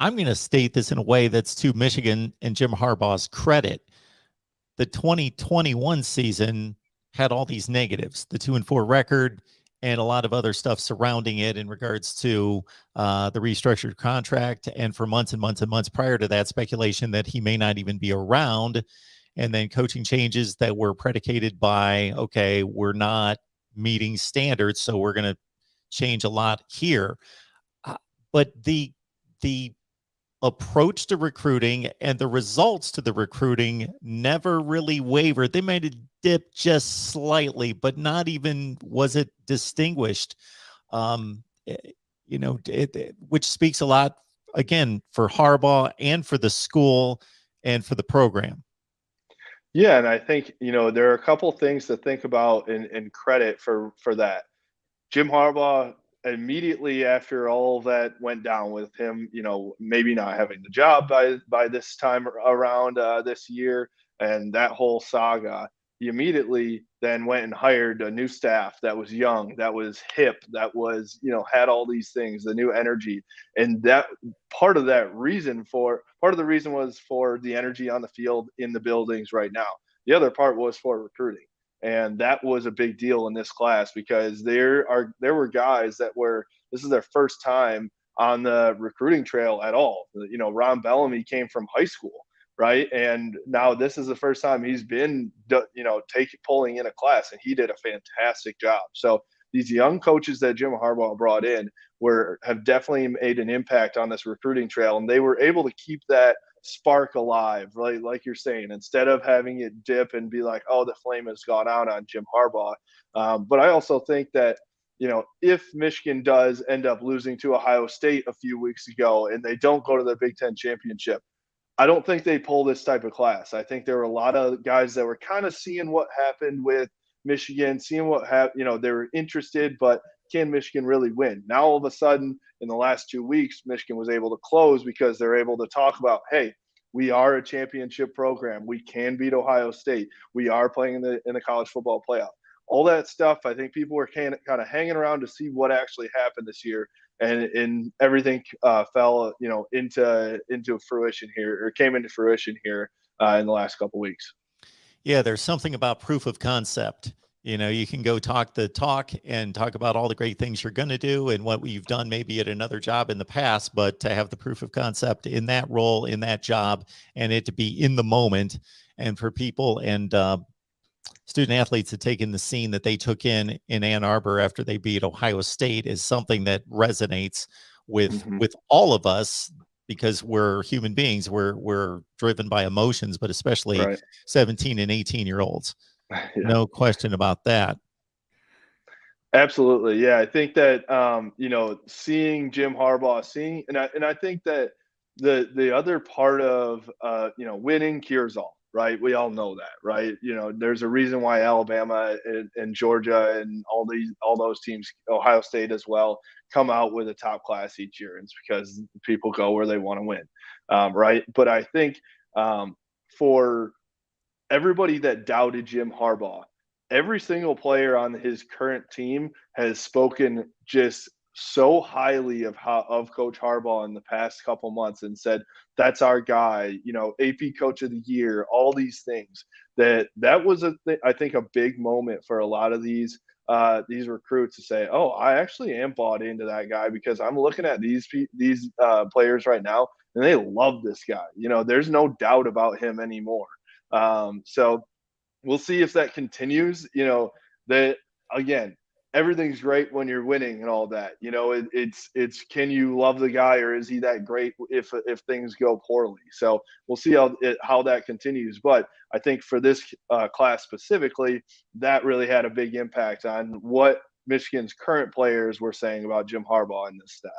I'm going to state this in a way that's to Michigan and Jim Harbaugh's credit. The 2021 season had all these negatives, the 2-4 record, and a lot of other stuff surrounding it in regards to the restructured contract. And for months and months and months prior to that, speculation that he may not even be around. And then coaching changes that were predicated by, okay, we're not meeting standards, so we're going to change a lot here. But the approach to recruiting and the results to the recruiting never really wavered. They made it dip just slightly, but not even was it distinguished. Which speaks a lot, again, for Harbaugh and for the school and for the program. Yeah, and I think, there are a couple things to think about and credit for that. Jim Harbaugh, immediately after all of that went down with him, maybe not having the job by this time around this year and that whole saga, he immediately then went and hired a new staff that was young, that was hip, that was, had all these things, the new energy. And that part of the reason was for the energy on the field in the buildings right now. The other part was for recruiting. And that was a big deal in this class because there were guys that this is their first time on the recruiting trail at all. Ron Bellamy came from high school, right? And now this is the first time he's been, pulling in a class, and he did a fantastic job. So these young coaches that Jim Harbaugh brought in have definitely made an impact on this recruiting trail, and they were able to keep that spark alive, right? Like you're saying, instead of having it dip and be like, oh, the flame has gone out on Jim Harbaugh. But I also think that, if Michigan does end up losing to Ohio State a few weeks ago and they don't go to the Big Ten championship, I don't think they pull this type of class. I think there were a lot of guys that were kind of seeing what happened with Michigan, seeing what happened, they were interested, but can Michigan really win? Now, all of a sudden, in the last 2 weeks, Michigan was able to close because they're able to talk about, hey, we are a championship program. We can beat Ohio State. We are playing in the college football playoff. All that stuff, I think people were kind of hanging around to see what actually happened this year, and everything fell, into fruition here, or came into fruition here in the last couple of weeks. Yeah, there's something about proof of concept. You can go talk the talk and talk about all the great things you're going to do and what you've done maybe at another job in the past, but to have the proof of concept in that role, in that job, and it to be in the moment, and for people and student athletes to take in the scene that they took in Ann Arbor after they beat Ohio State is something that resonates with all of us, because we're human beings. We're driven by emotions, but especially Right. 17 and 18-year-olds. Yeah. No question about that. Absolutely. Yeah. I think that, seeing Jim Harbaugh, and I think that the other part of, winning cures all, right? We all know that, right? There's a reason why Alabama and Georgia and all those teams, Ohio State as well, come out with a top class each year. And it's because people go where they want to win. Right. But I think, for everybody that doubted Jim Harbaugh, every single player on his current team has spoken just so highly of Coach Harbaugh in the past couple months and said, that's our guy, AP Coach of the Year, all these things. That was I think a big moment for a lot of these recruits to say, oh, I actually am bought into that guy, because I'm looking at these players right now and they love this guy. There's no doubt about him anymore. So we'll see if that continues. That, again, everything's great when you're winning and all that. It's can you love the guy, or is he that great if things go poorly? So we'll see how that continues. But I think for this class specifically, that really had a big impact on what Michigan's current players were saying about Jim Harbaugh and this staff.